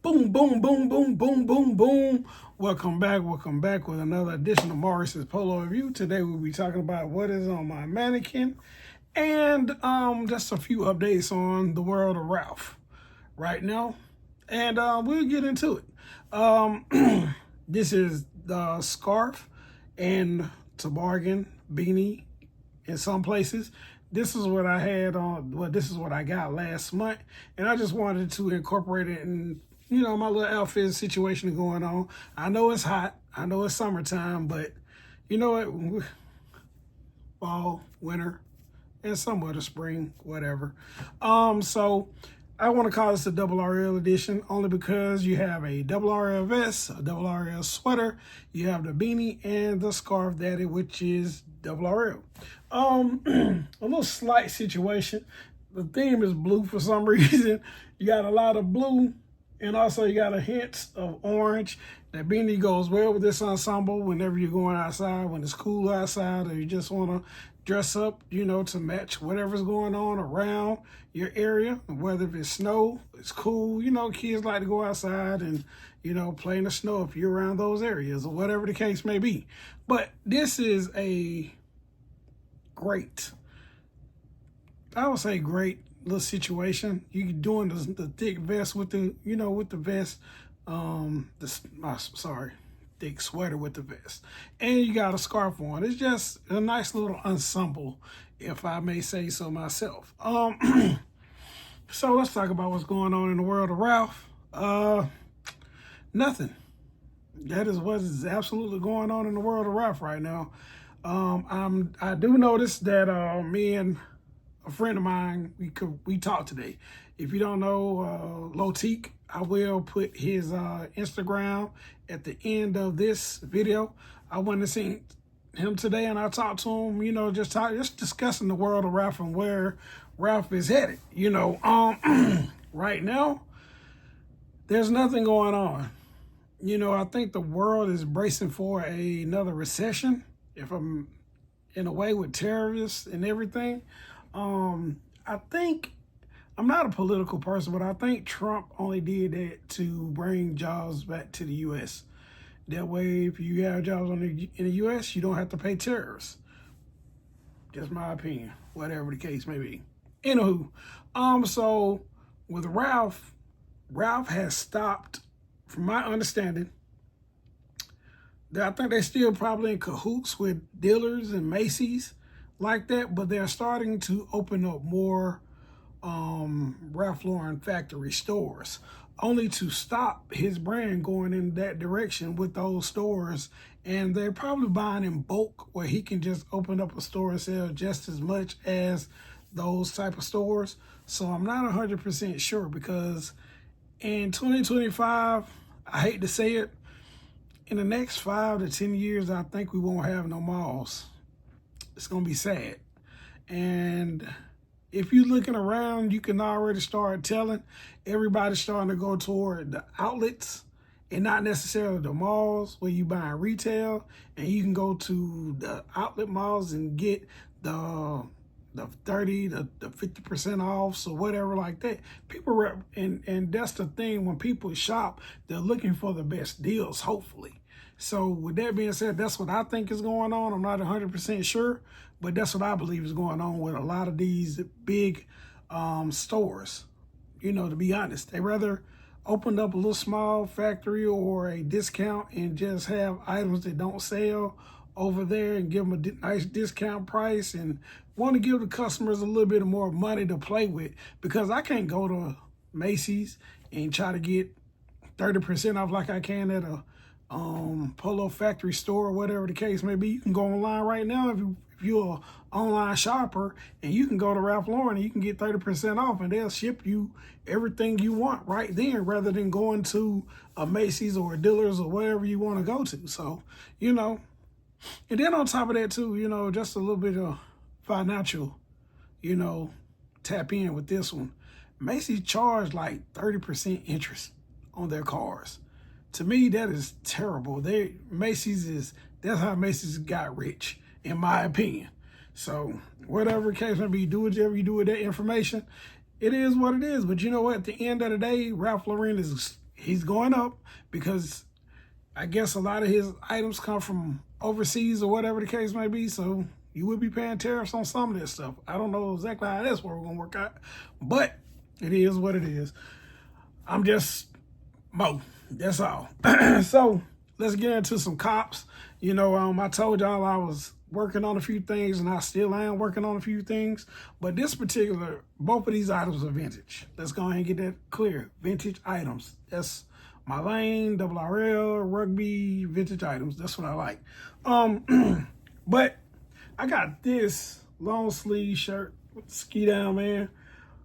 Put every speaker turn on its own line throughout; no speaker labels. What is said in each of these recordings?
Boom, boom, boom, boom, boom, boom, boom. Welcome back with another edition of Morris's Polo Review. Today we'll be talking about what is on my mannequin and just a few updates on the world of Ralph right now. And we'll get into it. This is the scarf and toboggan beanie in some places. This is what I had on, well, this is what I got last month. And I just wanted to incorporate it in, my little outfit situation going on. I know it's hot. I know it's summertime, but you know what? Fall, winter, and somewhat of spring, whatever. So I want to call this a double RL edition only because you have a double RL vest, a double RL sweater, you have the beanie and the scarf daddy, which is double RL. A little slight situation. The theme is blue for some reason. You got a lot of blue and also you got a hint of orange. That beanie goes well with this ensemble whenever you're going outside, when it's cool outside, or you just want to dress up, to match whatever's going on around your area. Whether if it's snow, it's cool. Kids like to go outside and, play in the snow if you're around those areas or whatever the case may be. But this is a great, I would say great little situation. You doing the thick vest with the, with the vest, thick sweater with the vest, and you got a scarf on. It's just a nice little ensemble, if I may say so myself. So let's talk about what's going on in the world of Ralph. Nothing. That is what is absolutely going on in the world of Ralph right now. I do notice that me and a friend of mine, we talked today. If you don't know Lotique, I will put his Instagram at the end of this video. I went to see him today and I talked to him, just discussing the world of Ralph and where Ralph is headed. Right now, there's nothing going on. I think the world is bracing for another recession, if I'm in a way, with terrorists and everything. I think, I'm not a political person, but I think Trump only did that to bring jobs back to the U.S. That way, if you have jobs in the U.S., you don't have to pay tariffs. Just my opinion, whatever the case may be. Anywho, so with Ralph has stopped, from my understanding, I think they're still probably in cahoots with dealers and Macy's like that, but they're starting to open up more Ralph Lauren factory stores, only to stop his brand going in that direction with those stores. And they're probably buying in bulk, where he can just open up a store and sell just as much as those type of stores. So I'm not 100% sure, because in 2025, I hate to say it, in the next 5 to 10 years, I think we won't have no malls. It's going to be sad. And if you're looking around, you can already start telling everybody's starting to go toward the outlets and not necessarily the malls where you buy retail. And you can go to the outlet malls and get the 30 to the 50% off, so whatever like that. People and that's the thing, when people shop, they're looking for the best deals, hopefully. So with that being said, that's what I think is going on. I'm not 100% sure, but that's what I believe is going on with a lot of these big stores. To be honest, they rather open up a little small factory or a discount and just have items that don't sell over there and give them a nice discount price, and want to give the customers a little bit more money to play with, because I can't go to Macy's and try to get 30% off like I can at a Polo factory store or whatever the case may be. You can go online right now if you're an online shopper, and you can go to Ralph Lauren and you can get 30% off, and they'll ship you everything you want right then, rather than going to a Macy's or a Dillard's or wherever you want to go to. So, and then on top of that too, just a little bit of financial, tap in with this one. Macy's charged like 30% interest on their cars. To me, that is terrible. That's how Macy's got rich, in my opinion. So whatever case may be, do whatever you do with that information. It is what it is. But you know what? At the end of the day, Ralph Lauren is he's going up because I guess a lot of his items come from overseas or whatever the case may be. So you would be paying tariffs on some of this stuff. I don't know exactly how that's where we're going to work out, but it is what it is. I'm just Mo. That's all. So let's get into some cops. You know, I told y'all I was working on a few things, and I still am working on a few things. But both of these items are vintage. Let's go ahead and get that clear. Vintage items. That's my lane, RRL, rugby, vintage items. That's what I like. But I got this long sleeve shirt with the ski down, man.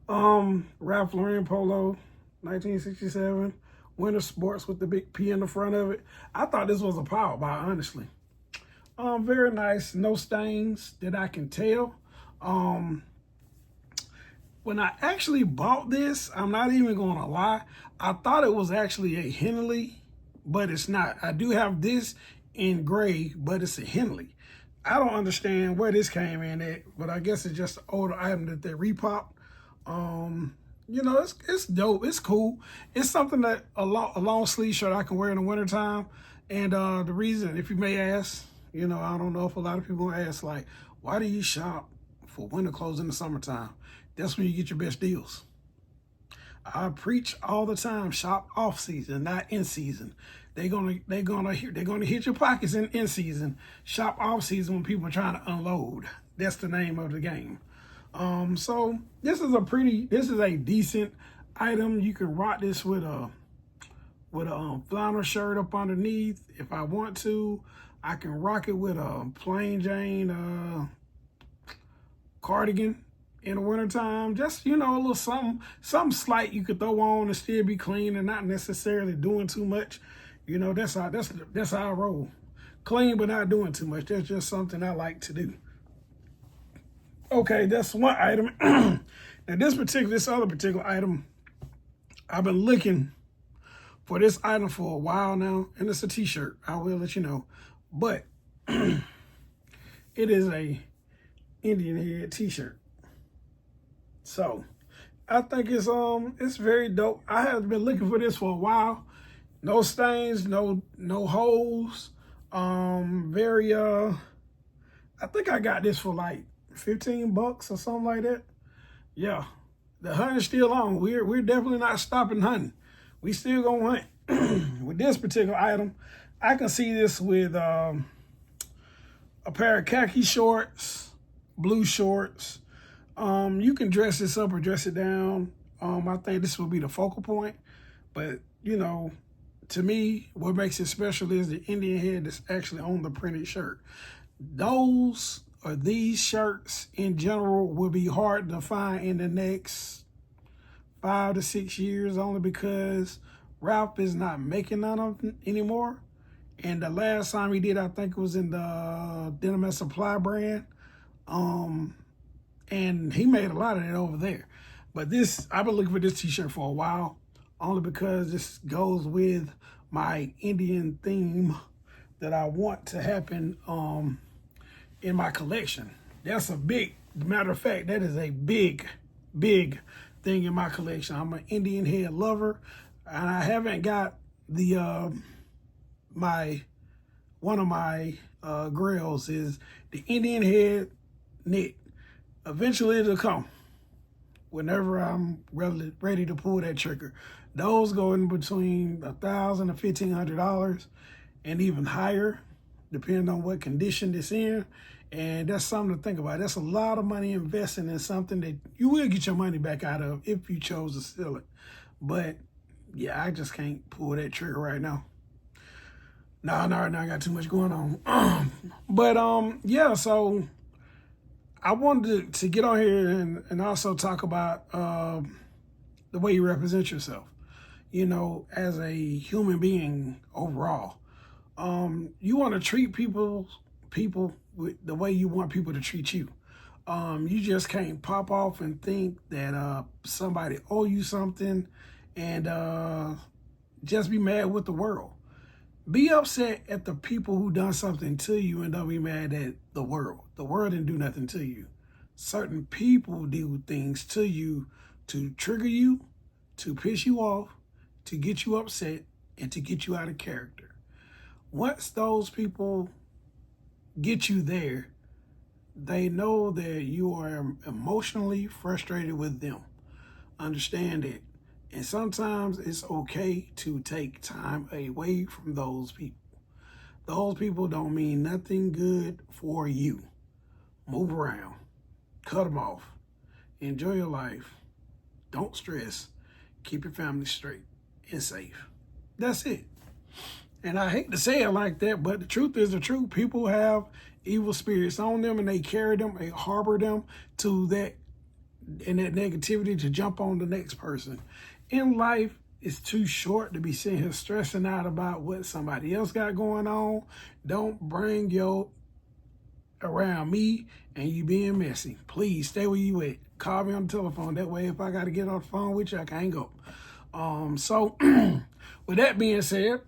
Ralph Lauren polo, 1967. Winter Sports with the big P in the front of it. I thought this was a power buy, honestly. Very nice, no stains that I can tell. When I actually bought this, I'm not even gonna lie, I thought it was actually a Henley, but it's not. I do have this in gray, but it's a Henley. I don't understand where this came in at, but I guess it's just an older item that they repopped. You know, it's dope. It's cool. It's something that a long sleeve shirt I can wear in the wintertime. And the reason, if you may ask, you know, I don't know if a lot of people ask, like, why do you shop for winter clothes in the summertime? That's when you get your best deals. I preach all the time, shop off season, not in season. They're gonna hit your pockets in season. Shop off season when people are trying to unload. That's the name of the game. So this is a decent item. You can rock this with a flannel shirt up underneath. If I want to, I can rock it with a plain Jane cardigan in the wintertime. Just, you know, a little something slight you could throw on and still be clean and not necessarily doing too much. You know, that's how I roll. Clean but not doing too much. That's just something I like to do. Okay, that's one item. Now this other particular item, I've been looking for this item for a while now, and it's a t-shirt. I will let you know. But it is a Indian head t-shirt. So I think it's very dope. I have been looking for this for a while. No stains, no holes. I think I got this for like $15 or something like that. Yeah, the hunt is still on. We're definitely not stopping hunting. We still gonna hunt. With this particular item, I can see this with a pair of khaki shorts, blue shorts. You can dress this up or dress it down. I think this will be the focal point. But, you know, to me, what makes it special is the Indian head that's actually on the printed shirt. These shirts in general will be hard to find in the next 5 to 6 years, only because Ralph is not making none of them anymore. And the last time he did, I think it was in the Denim and Supply brand. And he made a lot of that over there. But I've been looking for this t-shirt for a while, only because this goes with my Indian theme that I want to happen in my collection. That's matter of fact, that is a big thing in my collection. I'm an Indian head lover, and I haven't got the one of my grails is the Indian head knit. Eventually it'll come whenever I'm ready to pull that trigger. Those go in between $1,000 and $1,500 and even higher, depending on what condition it's in. And that's something to think about. That's a lot of money investing in something that you will get your money back out of if you chose to steal it. But yeah, I just can't pull that trigger right now. No, I got too much going on. Yeah, so I wanted to get on here and also talk about the way you represent yourself, you know, as a human being overall. You want to treat people with the way you want people to treat you. You just can't pop off and think that somebody owe you something and just be mad with the world. Be upset at the people who done something to you and don't be mad at the world. The world didn't do nothing to you. Certain people do things to you to trigger you, to piss you off, to get you upset and to get you out of character. Once those people get you there, they know that you are emotionally frustrated with them. Understand it. And sometimes it's okay to take time away from those people. Those people don't mean nothing good for you. Move around. Cut them off. Enjoy your life. Don't stress. Keep your family straight and safe. That's it. And I hate to say it like that, but the truth is the truth. People have evil spirits on them, and they carry them, they harbor them to that, and that negativity to jump on the next person. In life, it's too short to be sitting here stressing out about what somebody else got going on. Don't bring your around me and you being messy. Please stay where you at. Call me on the telephone. That way, if I got to get off the phone with you, I can hang up. So with that being said,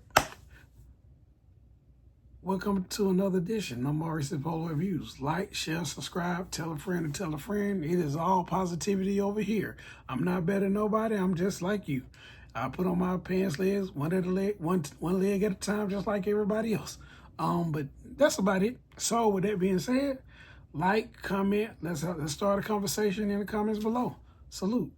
welcome to another edition of Maurice's Polo Reviews. Like, share, subscribe, tell a friend to tell a friend. It is all positivity over here. I'm not better than nobody. I'm just like you. I put on my pants legs, one leg at a time, just like everybody else. But that's about it. So with that being said, like, comment. Let's start a conversation in the comments below. Salute.